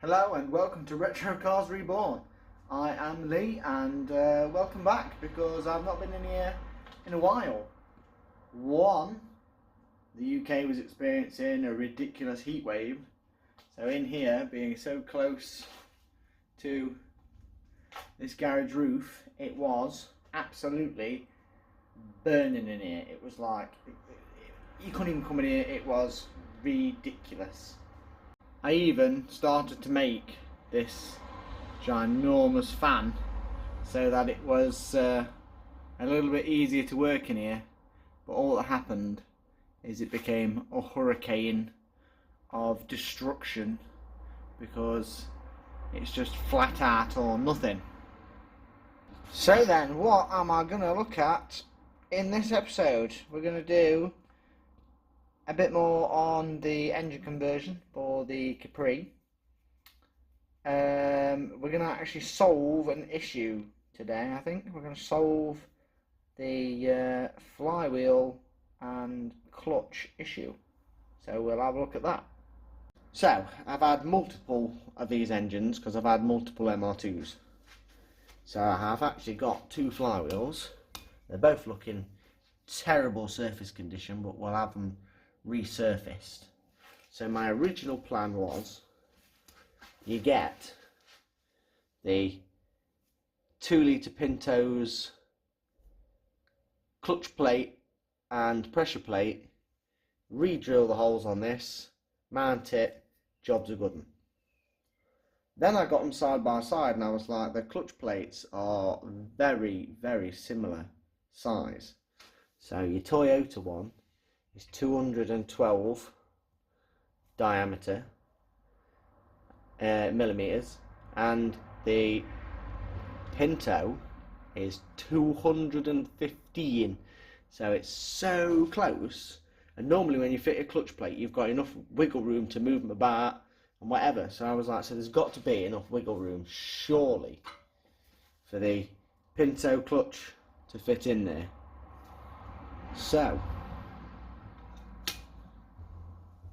Hello and welcome to Retro Cars Reborn. I am Lee and welcome back because I've not been in here in a while. One, the UK was experiencing a ridiculous heat wave, so in here, being so close to this garage roof, it was absolutely burning in here. It was like, you couldn't even come in here, it was ridiculous. I even started to make this ginormous fan so that it was a little bit easier to work in here, but all that happened is it became a hurricane of destruction because it's just flat out or nothing. So then, what am I going to look at in this episode? We're going to do a bit more on the engine conversion for the Capri. We're going to actually solve an issue today, I think. We're going to solve the flywheel and clutch issue. So we'll have a look at that. So, I've had multiple of these engines because I've had multiple MR2s. So I have actually got two flywheels. They're both looking terrible surface condition, but we'll have them resurfaced. So my original plan was you get the 2-litre Pinto's clutch plate and pressure plate, re-drill the holes on this, mount it, job's a good one. Then I got them side by side and I was like, the clutch plates are very, very similar size. So your Toyota one is 212 diameter millimeters, and the Pinto is 215. So it's so close. And normally when you fit a clutch plate, you've got enough wiggle room to move them about and whatever. So I was like, so there's got to be enough wiggle room, surely, for the Pinto clutch to fit in there. So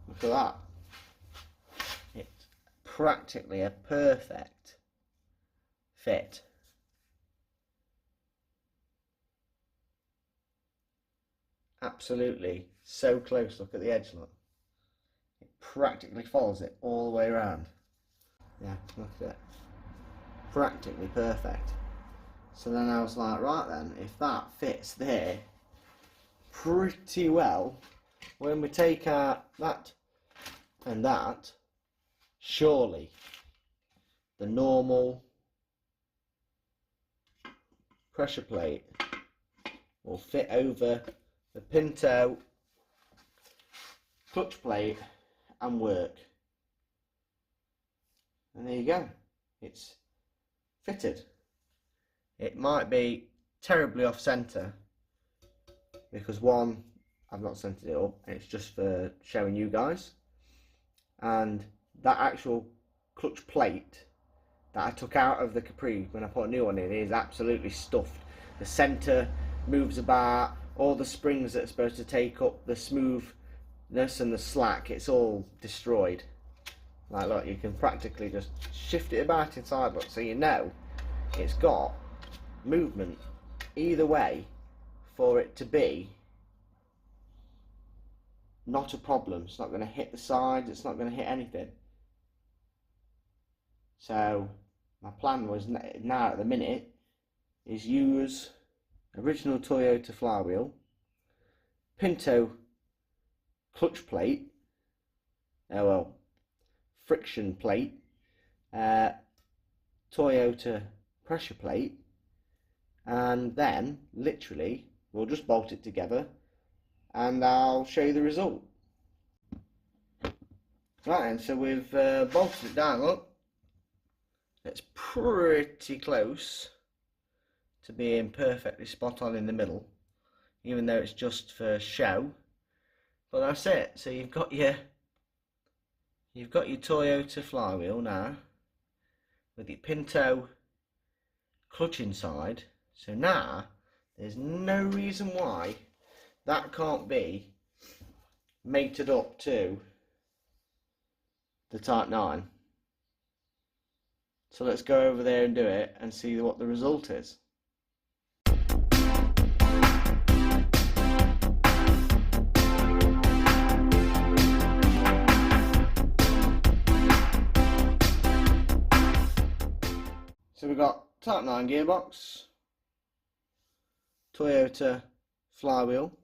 look at that. It's practically a perfect fit. Absolutely so close. Look at the edge, look. It practically follows it all the way around. Yeah, look at it. Practically perfect. So then I was like, right then, if that fits there pretty well, when we take out that and that, surely the normal pressure plate will fit over the Pinto clutch plate and work. And there you go, it's fitted. It might be terribly off centre because one, I've not centered it up, it's just for showing you guys, and that actual clutch plate that I took out of the Capri when I put a new one in is absolutely stuffed. The center moves about, all the springs that are supposed to take up the smoothness and the slack, it's all destroyed. Like, look, you can practically just shift it about inside, look, so you know it's got movement either way for it to be not a problem. It's not going to hit the sides, it's not going to hit anything. So my plan was now at the minute is use original Toyota flywheel, Pinto clutch plate, friction plate, Toyota pressure plate, and then literally we'll just bolt it together and I'll show you the result. Right then, so we've bolted it down, look. It's pretty close to being perfectly spot on in the middle, even though it's just for show. But that's it. So you've got your Toyota flywheel now with your Pinto clutch inside. So now there's no reason why that can't be mated up to the Type 9. So let's go over there and do it and see what the result is. So we've got Type 9 gearbox, Toyota flywheel,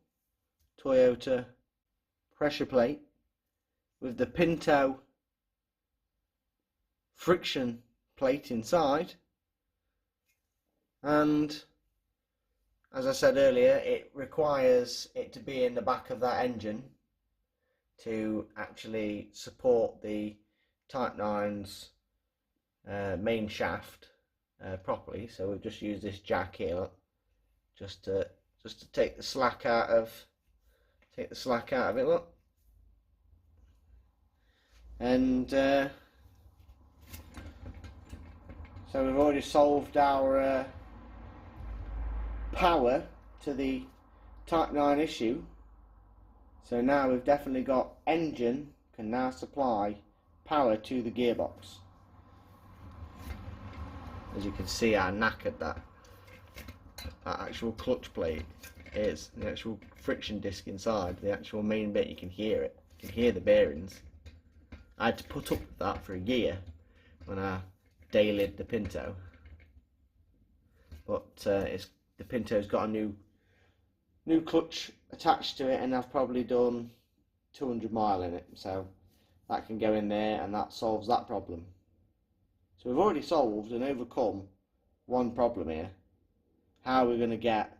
Toyota pressure plate with the Pinto friction plate inside, and as I said earlier, it requires it to be in the back of that engine to actually support the Type 9's main shaft properly. So we've just used this jack here, look, just to take the slack out of it, look. And so we've already solved our power to the Type 9 issue. So now we've definitely got engine can now supply power to the gearbox. As you can see how knackered that actual clutch plate is, the actual friction disc inside, the actual main bit. You can hear it, you can hear the bearings. I had to put up with that for a year when I dailied the Pinto, but the Pinto's got a new clutch attached to it, and I've probably done 200 mile in it, so that can go in there and that solves that problem. So we've already solved and overcome one problem here. How are we going to get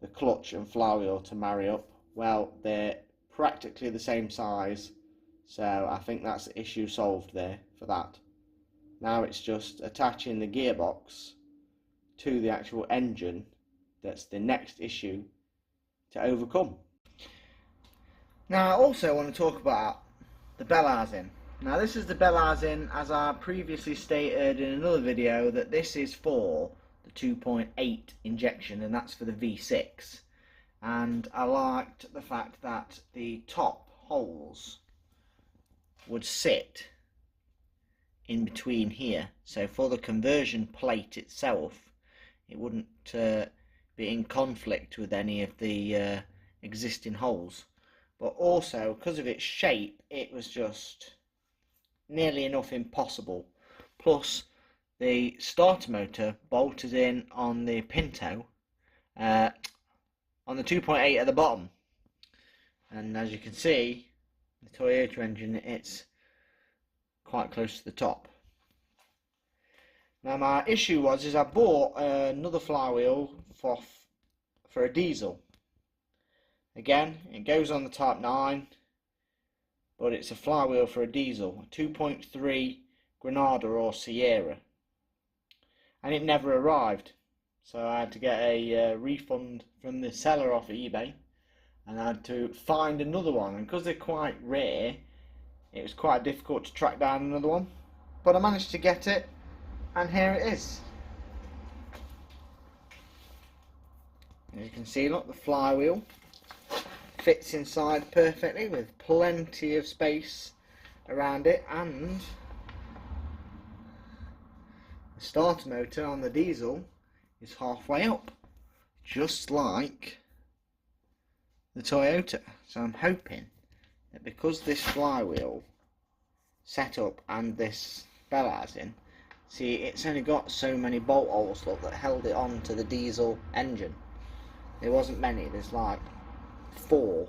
the clutch and flywheel to marry up? Well, they're practically the same size, so I think that's the issue solved there for that. Now it's just attaching the gearbox to the actual engine that's the next issue to overcome. Now I also want to talk about the bell housing. Now this is the bell housing, as I previously stated in another video, that this is for the 2.8 injection, and that's for the V6. And I liked the fact that the top holes would sit in between here, so for the conversion plate itself it wouldn't be in conflict with any of the existing holes. But also, because of its shape, it was just nearly enough impossible. Plus the starter motor bolted in on the Pinto on the 2.8 at the bottom, and as you can see, the Toyota engine, it's quite close to the top. Now my issue is I bought another flywheel for a diesel. Again, it goes on the Type 9, but it's a flywheel for a diesel, a 2.3 Granada or Sierra, and it never arrived. So I had to get a refund from the seller off eBay, and I had to find another one, and because they're quite rare, it was quite difficult to track down another one, but I managed to get it, and here it is. As you can see, look, the flywheel fits inside perfectly with plenty of space around it, and the starter motor on the diesel is halfway up, just like the Toyota. So I'm hoping that because this flywheel setup and this bell housing, see, it's only got so many bolt holes, look, that held it on to the diesel engine. There wasn't many, there's like 4,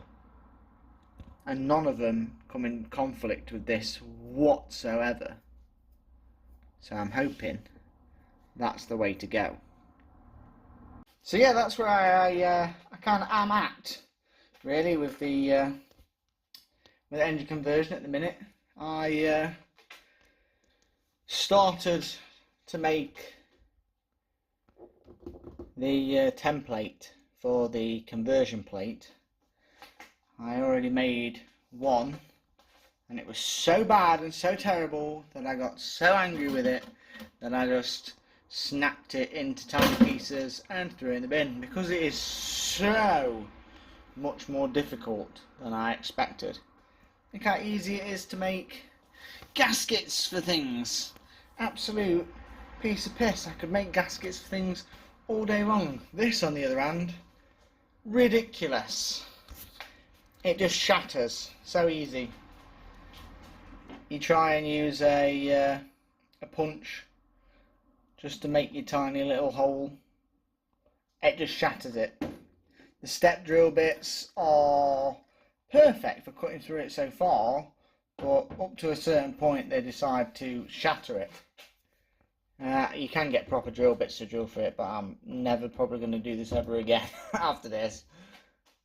and none of them come in conflict with this whatsoever. So I'm hoping that's the way to go. So yeah, that's where I kind of am at, really, with the engine conversion at the minute. I started to make the template for the conversion plate. I already made one, and it was so bad and so terrible that I got so angry with it that I just snapped it into tiny pieces and threw it in the bin, because it is so much more difficult than I expected. Look how easy it is to make gaskets for things, absolute piece of piss. I could make gaskets for things all day long. This, on the other hand, ridiculous. It just shatters so easy. You try and use a punch just to make your tiny little hole. It just shatters it. The step drill bits are perfect for cutting through it so far, but up to a certain point they decide to shatter it. You can get proper drill bits to drill for it, but I'm never probably going to do this ever again after this.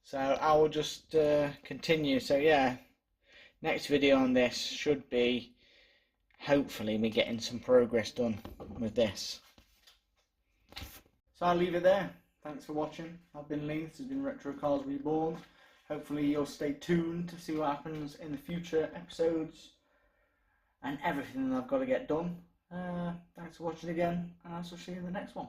So I will just continue. So yeah, next video on this should be hopefully me getting some progress done with this. So I'll leave it there. Thanks for watching. I've been Lee. This has been Retro Cars Reborn. Hopefully you'll stay tuned to see what happens in the future episodes and everything that I've got to get done. Thanks for watching again, and I'll see you in the next one.